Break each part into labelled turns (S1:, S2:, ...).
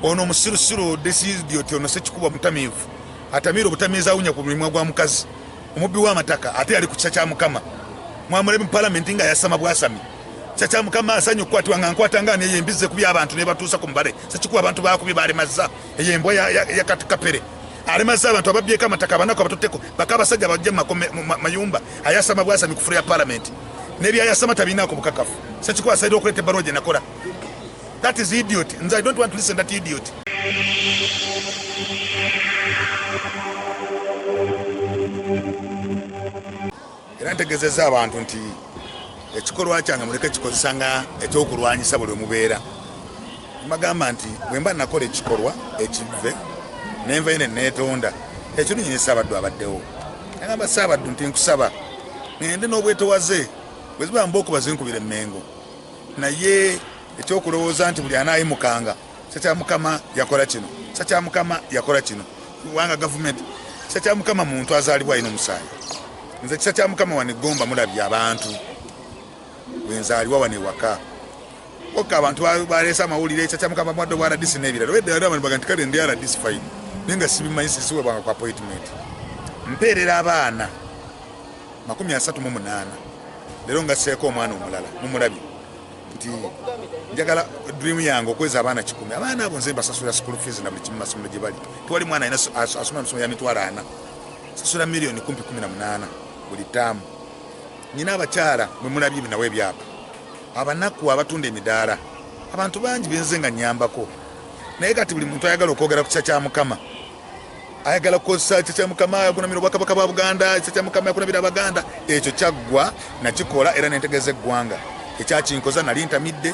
S1: ono musirusiru desizidi oti ono Ssekikubo mutamivu atamira obutamiza awunya ku mulimu gwa mukazi omubbi w'amataka ate ali ku kisa kya Mukama mwamulebe mu parliament nga yasama bwasami kisa kya Mukama asanyu okukwatibwa nga nkwatanga ne yembize kubi abantu ne batuusa ku mbale Ssekikubo abantu bakubi balemazza eyembwa ya katikapere alemaza abantu ababyeko amataka abanako abatoteko bakabasajja bajja mayumba ayasama bwasami ku furu ya parliament nebyayasama tabinaako bukakafu Ssekikubo asaidde okuleeta ebbaluwa gye nakola. That is idiot. And I don't want to listen to that idiot. Era ntegezeza abantu nti ekikolwa kyange muleke kikozesa nga ekyokulwanyisa buli mubeera. Mbagamba nti bwe mba nakola ekikolwa ekive nenva ine neetonda ekyo nyinyi Ssaabaddu abaddewo. Ngamba Ssaabaddu nti nkusaba ngende n'obwetowaze bwe ziba mb'okubaze nkubira Mmengo naye ekyokulowooza nti buli anaayimukanga kisa kya Mukama yakola kino kisa kya Mukama yakola kino wanga gavumenti kisa kya Mukama muntu azaalibwa alina omusaayi. Nze kisa kya Mukama wano Gomba mulabye abantu bwenzaalibwa wano ewaka okka abantu baleese amawulire kisa kya Mukama mwadde bwa RDC n'ebirala wedde baga nti kale ndi RDC fine naye nga sibimanyi sisiwe bwanga ku appointment mpeerera abaana 38 leero nga seeko omwana omulala mumulabye nti njagala dream yange okweza abaana 10 abaana abo nze mbasasula school fees na buli kimu masomero gye bali tewali mwana alina asoma amasomo ya mitwalo 4 sasula milioni 18 buli taamu. Nyina abakyala mwe mulabye binawe ebyapa abanaku abatunda emidaala abantu bangi benze nga nyambako naye kati buli muntu ayagala okwogera ku kisa kya Mukama ayagala kukozesa kisa kya Mukama yakunamira Obwakabaka bwa Buganda kisa kya Mukama yakunamira Abaganda ekyo kyaggwa nakikola era nentegeza eggwanga ekyakinkoza nali ntamidde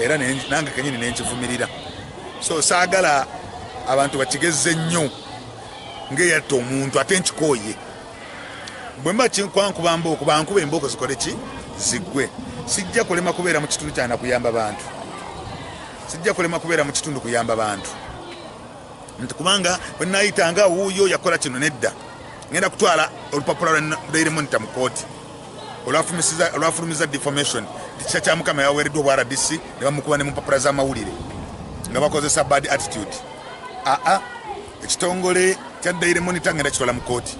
S1: era nange kenyini nenkivumirira so saagala abantu bakigezze nnyo ng'eyatta omuntu ate nkikooye bwe mba kinkwankubamba okubankuba embooko zikole ki ziggwe sijja kulema kubeera mu kitundu kyana kuyamba bantu sijja kulema kubeera mu kitundu kuyamba bantu nti kubanga bwe nayitanga wuuyo yakola kino nedda ngenda kutwala olupapula lwa Daily Monitor mu kooti olwafulumiza defamation kisa kya Mukama yaweereddwa obwa RDC ne bamukuba ne mu mpapula z'amawulire nga bakozesa bad attitude. Ekitongole kya Daily Monitor ngenda kitwala mu kooti,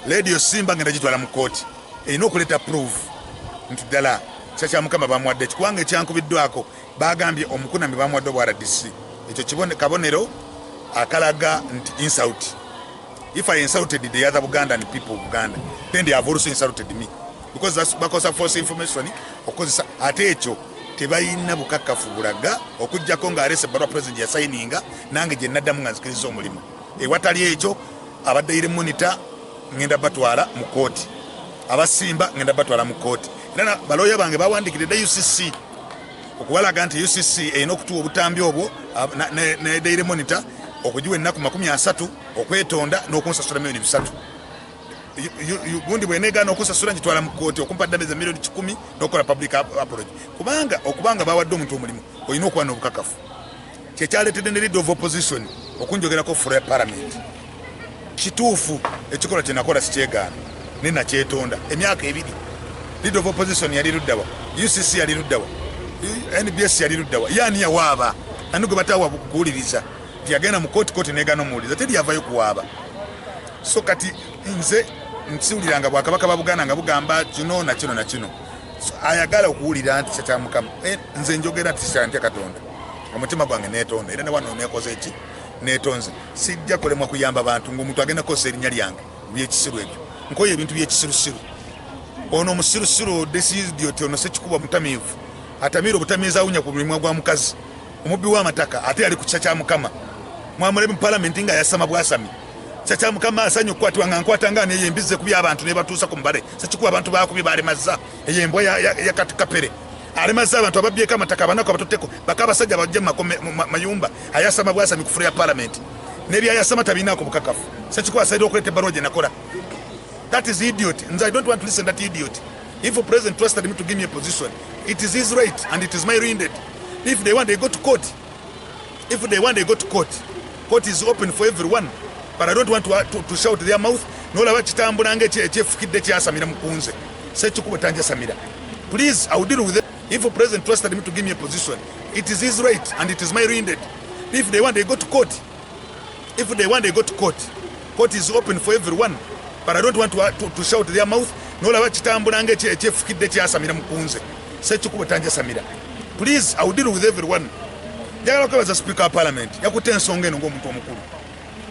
S1: Radio Simba ngenda kitwala mu kooti, erina okuleeta proof nti ddala kisa kya Mukama bamuwadde ekikuwanga ekyankubiddwako bagambye omukunami bamuwadde obwa RDC. Ekyo kabonero akalaga nti insult. If I insulted the other Ugandan people of Uganda, then they have also insulted me. Because that's because of false information. Because ate ekyo tebayina bukakafu bulaga okujjako nga alese barua president ya signinga nange gye naddamu nga nzikiriza omulimu. Watali ekyo abadde Daily Monitor ngenda batwala mu kooti, abasimba ngenda batwala mu kooti. Era baloya bange bawandikidde UCC okuwalaga nti UCC erina okutuwa obutambi obwo ne Daily Monitor okujiwa ennaku 30 okwetonda n'okunsasula milioni 3. Gundi bwenegaana okunsasula ngitwala mu kooti okumpa ddameza milioni 10 n'okola public apology. Okubanga bawadde omuntu omulimu olina okuba n'obukakafu. Kyekyaleetedde ne leader of opposition okunjogerako furu ya parliament. Kituufu ekikola kye nakola sikyegaana ne nakyetonda emyaka 2. Leader of opposition yali luddawa, UCC yali luddawa, NBS yali luddawa, yani yawaaba anugo batawa kuwuliriza yagenda mu kooti negana omuwuliza teri yavayo kuwaaba. So kati nze nsiwuliranga Bwakabaka bwa Buganda nga bugamba kino na kino na kino. So ayagala okuwulira nti kisa kya Mukama nze njogera nti kisa ntya Katonda omutima gwange neetonda era ne wano neekoze eki neetonze sijja kulemwa kuyamba bantu ng'omuntu agenda kosa erinnya lyange byekisiru ebyo nkoye ebintu byekisirusiru. Ono musirusiru desizidi oti ono Ssekikubo mutamiivu atamira obutamiiza awunya ku mulimu gwa mukazi omubbi w'amataka ate ali ku kisa kya Mukama mwamulebe mu parliament nga yasama bwasami kisa kya Mukama asanyu okukwatibwa nga nkwatanga ne yembize kubi abantu ne batuusa ku mbale Ssekikubo abantu bakubi balemazza eyembwa ya katikapere alemazza abantu ababyeko amataka abanako abatoteko bakabasajja bajja mayumba ayasama bwasami ku furu ya parliament nebyayasama tabinaako bukakafu Ssekikubo asaidde okuleeta ebbaluwa gye nakola. That is idiot, and I don't want to listen to that idiot. If the president trusted me to give me a position, it is his right and it is my mandate. If they want, they go to court. If they want, they go to court. Court is open for everyone. But I don't want to shout their mouth. No la chitambo nange chefukidde kyasamira mukunze. Ssekikubo tanja samira. Please, I will deal with it. If the president trusted me to give me a position, it is his right and it is my mandate. If they want, they go to court. If they want, they go to court. Court is open for everyone. But I don't want to shout their mouth. No la chitambula nge chefukidde kyasamira mukunze. Sechikuba tanja samira. Please, I will deal with everyone. Jagala kwebaza Speaker of Parliament. Yakutte ensonga eno ng'omuntu omukulu.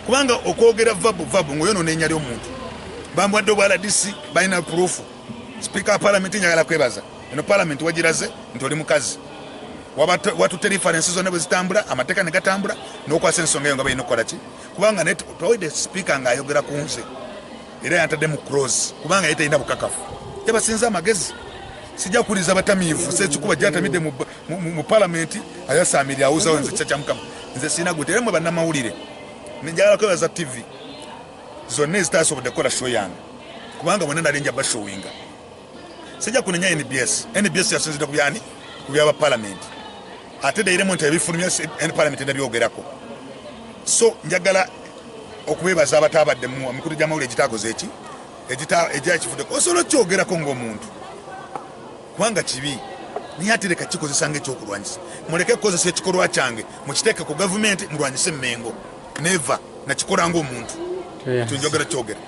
S1: Kubanga okwogera vabu ngoyono n'ennya ly'omuntu. Bambwadde obwala DC balina proof. Speaker of Parliament njagala kwebaza. Eno Parliament wagiraze nti oli mukazi. Watutte references zonna bwe zitambula, amateeka ne gatambula, n'okwasa ensonga eyo nga balina okukola ki? Kubanga ne towedde Speaker ng'ayogera ku nze. Era yantadde mu close. Kubanga ye talina bukakafu. Yabasinza amagezi. Sijja kuliza batamiivu. Ssekikuba gy'atamidde mu Parliament ayasaamira awuzawo nze kya Mukama. Nze sina gute era mwe bannamawulire. Njagala kwebaza TV. Zonna ezitaasobodde kukola show yange. Kubanga bonna nali nja bashowinga. Sijja kunenya NBS. NBS yasinzidde ku byani? Ku byaba Parliament. Ate dairemu nti ebifulumya Parliament ndabyogerako. So njagala okubebaza abatabadde mu mikulu gy'amawulire egitaakoze eki egyakivuddeko osobola okyogerako ng'omuntu kubanga kibi naye ate leka kikozesa ng'ekyokulwanyisa muleke kukozesa ekikolwa kyange mukiteeke ku gavumenti mulwanyise Mmengo neva nakikola ng'omuntu kyonjogera kyogera